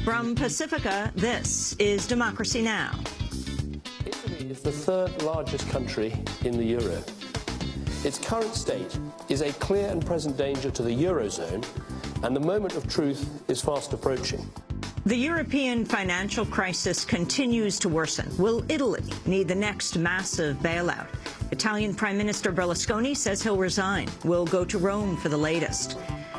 From Pacifica, this is Democracy Now! Italy is the third largest country in the euro. Its current state is a clear and present danger to the eurozone, and the moment of truth is fast approaching. The European financial crisis continues to worsen. Will Italy need the next massive bailout? Italian Prime Minister Berlusconi says he'll resign. We'll go to Rome for the latest.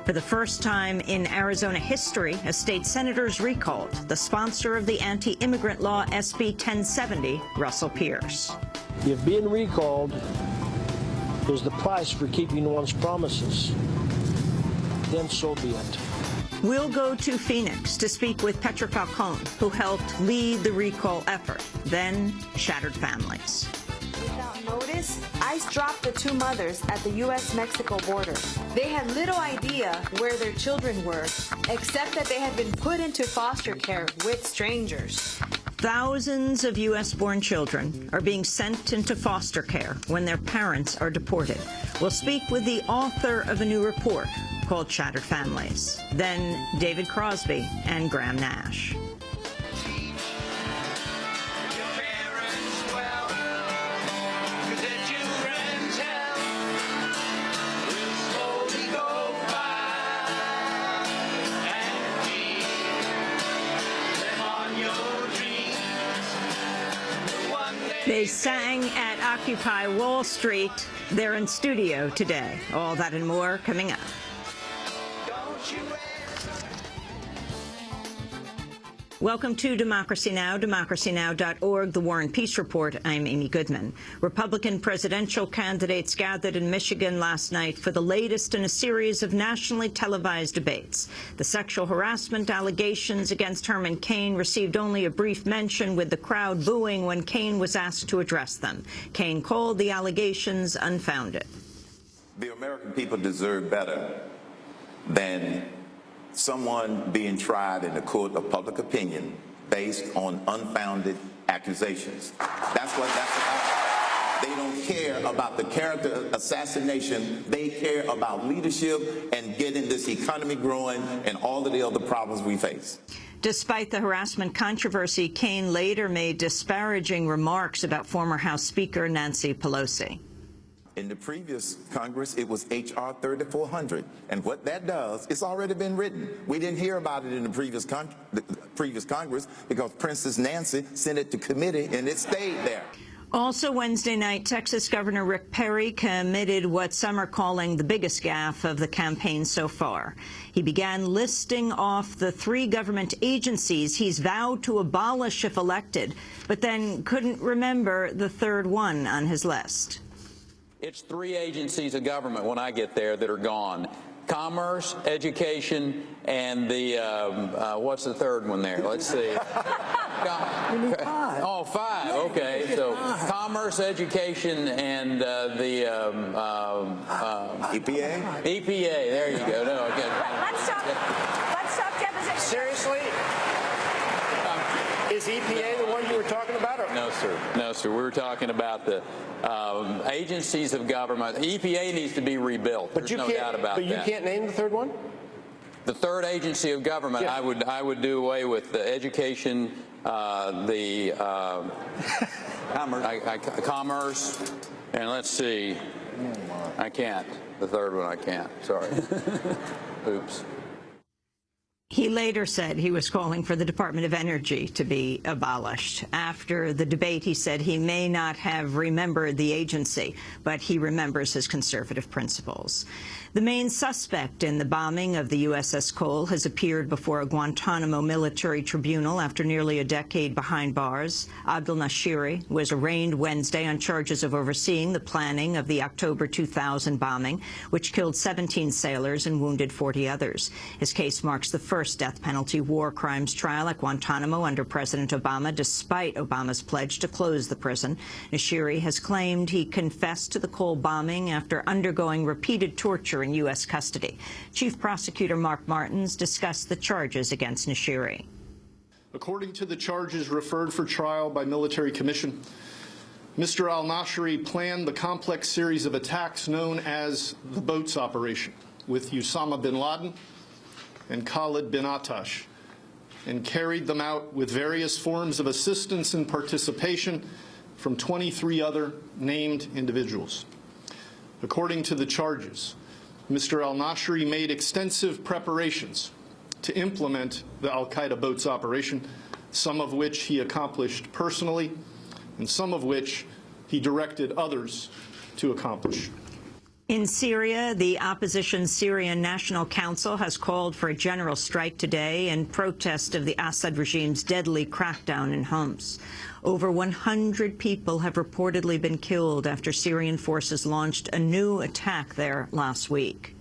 For the first time in Arizona history, a state senator is recalled, the sponsor of the anti-immigrant law SB 1070, Russell Pierce. If being recalled is the price for keeping one's promises, then so be it. We'll go to Phoenix to speak with Petra Falcone, who helped lead the recall effort, then shattered families. Without notice, ICE dropped the two mothers at the U.S.-Mexico border. They had little idea where their children were, except that they had been put into foster care with strangers. Thousands of U.S.-born children are being sent into foster care when their parents are deported. We'll speak with the author of a new report called Shattered Families, then David Crosby and Graham Nash. They sang at Occupy Wall Street. They're in studio today. All that and more coming up. Welcome to Democracy Now!, democracynow.org, The War and Peace Report. I'm Amy Goodman. Republican presidential candidates gathered in Michigan last night for the latest in a series of nationally televised debates. The sexual harassment allegations against Herman Cain received only a brief mention, with the crowd booing when Cain was asked to address them. Cain called the allegations unfounded. The American people deserve better than someone being tried in a court of public opinion based on unfounded accusations. That's what that's about. They don't care about the character assassination. They care about leadership and getting this economy growing and all of the other problems we face. Despite the harassment controversy, Cain later made disparaging remarks about former House Speaker Nancy Pelosi. In the previous Congress, it was H.R. 3400, and what that does, it's already been written. We didn't hear about it in the previous Congress because Princess Nancy sent it to committee, and it stayed there. Also Wednesday night, Texas Governor Rick Perry committed what some are calling the biggest gaffe of the campaign so far. He began listing off the 3 government agencies he's vowed to abolish if elected, but then couldn't remember the third one on his list. It's 3 agencies of government when I get there that are gone. Commerce, education, and the, what's the third one there? Let's see. We need 5. Oh, 5, okay. So commerce, education, and the EPA? EPA, there you go. No, okay. Let's talk deposition. Seriously? Is EPA the one you were talking about? Or? No, sir. No, sir. We were talking about the agencies of government. EPA needs to be rebuilt. There's no doubt about that. But you can't name the third one? The third agency of government, yeah. I would do away with the education, the commerce, and let's see. I can't. The third one I can't. Sorry. Oops. He later said he was calling for the Department of Energy to be abolished. After the debate, he said he may not have remembered the agency, but he remembers his conservative principles. The main suspect in the bombing of the USS Cole has appeared before a Guantanamo military tribunal after nearly a decade behind bars. Abdel Nashiri was arraigned Wednesday on charges of overseeing the planning of the October 2000 bombing, which killed 17 sailors and wounded 40 others. His case marks the first death penalty war crimes trial at Guantanamo under President Obama, despite Obama's pledge to close the prison. Nashiri has claimed he confessed to the Cole bombing after undergoing repeated torture in U.S. custody. Chief Prosecutor Mark Martins discussed the charges against Nashiri. According to the charges referred for trial by military commission, Mr. al-Nashiri planned the complex series of attacks known as the Boats Operation with Osama bin Laden and Khalid bin Attash, and carried them out with various forms of assistance and participation from 23 other named individuals. According to the charges, Mr. al-Nashri made extensive preparations to implement the al-Qaeda boats operation, some of which he accomplished personally, and some of which he directed others to accomplish. In Syria, the opposition Syrian National Council has called for a general strike today in protest of the Assad regime's deadly crackdown in Homs. Over 100 people have reportedly been killed after Syrian forces launched a new attack there last week.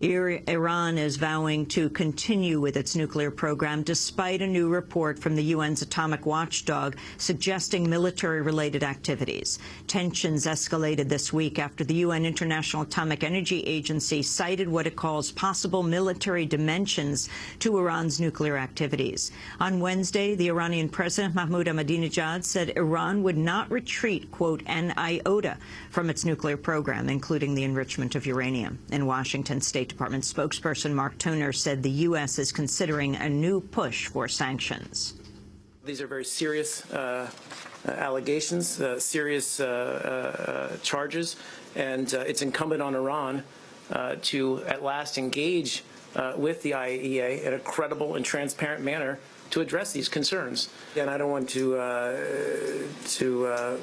Iran is vowing to continue with its nuclear program despite a new report from the UN's atomic watchdog suggesting military-related activities. Tensions escalated this week after the UN International Atomic Energy Agency cited what it calls possible military dimensions to Iran's nuclear activities. On Wednesday, the Iranian President Mahmoud Ahmadinejad said Iran would not retreat, quote, an iota from its nuclear program, including the enrichment of uranium. In Washington, State Department spokesperson Mark Toner said the U.S. is considering a new push for sanctions. These are very serious allegations, serious charges, and it's incumbent on Iran to at last engage with the IAEA in a credible and transparent manner to address these concerns. And I don't want to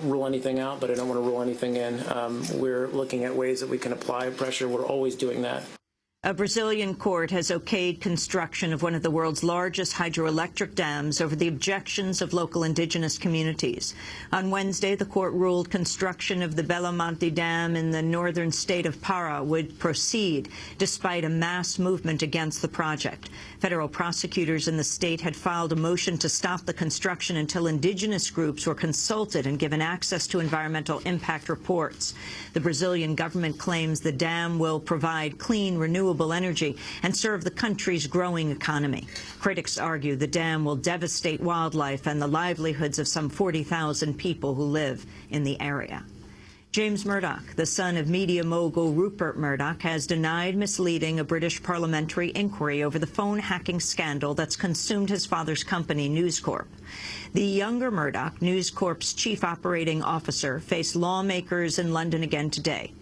rule anything out, but I don't want to rule anything in. We're looking at ways that we can apply pressure. We're always doing that. A Brazilian court has okayed construction of one of the world's largest hydroelectric dams over the objections of local indigenous communities. On Wednesday, the court ruled construction of the Belo Monte Dam in the northern state of Para would proceed, despite a mass movement against the project. Federal prosecutors in the state had filed a motion to stop the construction until indigenous groups were consulted and given access to environmental impact reports. The Brazilian government claims the dam will provide clean, renewable energy and serve the country's growing economy. Critics argue the dam will devastate wildlife and the livelihoods of some 40,000 people who live in the area. James Murdoch, the son of media mogul Rupert Murdoch, has denied misleading a British parliamentary inquiry over the phone hacking scandal that's consumed his father's company, News Corp. The younger Murdoch, News Corp's chief operating officer, faced lawmakers in London again today.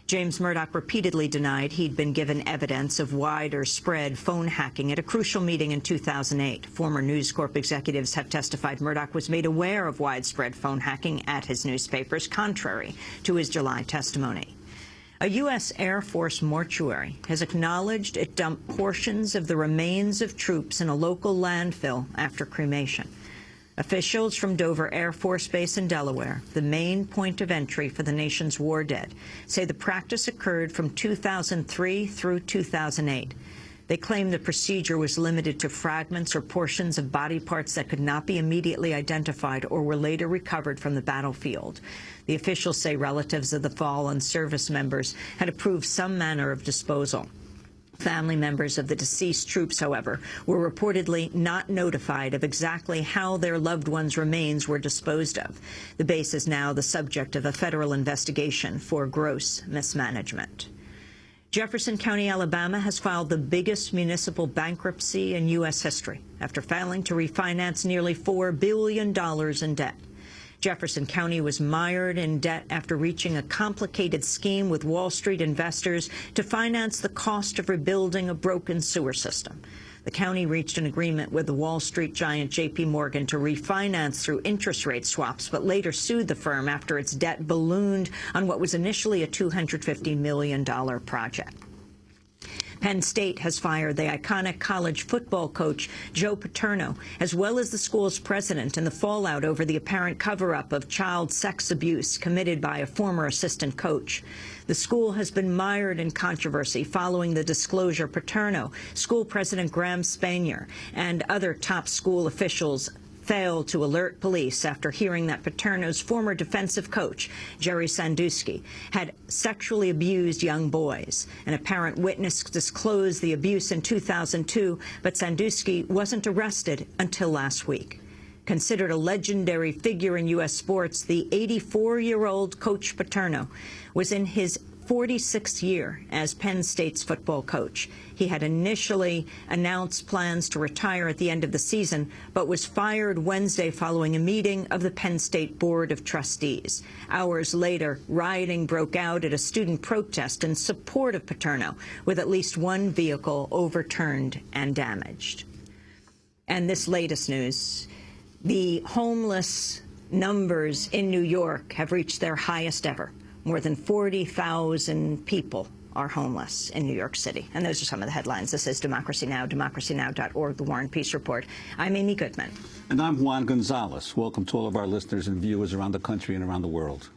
James Murdoch repeatedly denied he'd been given evidence of wider spread phone hacking at a crucial meeting in 2008. Former News Corp executives have testified Murdoch was made aware of widespread phone hacking at his newspapers, contrary to his July testimony. A U.S. Air Force mortuary has acknowledged it dumped portions of the remains of troops in a local landfill after cremation. Officials from Dover Air Force Base in Delaware, the main point of entry for the nation's war dead, say the practice occurred from 2003 through 2008. They claim the procedure was limited to fragments or portions of body parts that could not be immediately identified or were later recovered from the battlefield. The officials say relatives of the fallen service members had approved some manner of disposal. Family members of the deceased troops, however, were reportedly not notified of exactly how their loved ones' remains were disposed of. The base is now the subject of a federal investigation for gross mismanagement. Jefferson County, Alabama, has filed the biggest municipal bankruptcy in U.S. history after failing to refinance nearly $4 billion in debt. Jefferson County was mired in debt after reaching a complicated scheme with Wall Street investors to finance the cost of rebuilding a broken sewer system. The county reached an agreement with the Wall Street giant J.P. Morgan to refinance through interest rate swaps, but later sued the firm after its debt ballooned on what was initially a $250 million project. Penn State has fired the iconic college football coach Joe Paterno, as well as the school's president, in the fallout over the apparent cover-up of child sex abuse committed by a former assistant coach. The school has been mired in controversy following the disclosure Paterno, school president Graham Spanier, and other top school officials failed to alert police after hearing that Paterno's former defensive coach, Jerry Sandusky, had sexually abused young boys. An apparent witness disclosed the abuse in 2002, but Sandusky wasn't arrested until last week. Considered a legendary figure in U.S. sports, the 84-year-old Coach Paterno was in his 46th year as Penn State's football coach. He had initially announced plans to retire at the end of the season, but was fired Wednesday following a meeting of the Penn State Board of Trustees. Hours later, rioting broke out at a student protest in support of Paterno, with at least one vehicle overturned and damaged. And this latest news, the homeless numbers in New York have reached their highest ever. More than 40,000 people are homeless in New York City. And those are some of the headlines. This is Democracy Now!, democracynow.org, The War and Peace Report. I'm Amy Goodman. And I'm Juan Gonzalez. Welcome to all of our listeners and viewers around the country and around the world.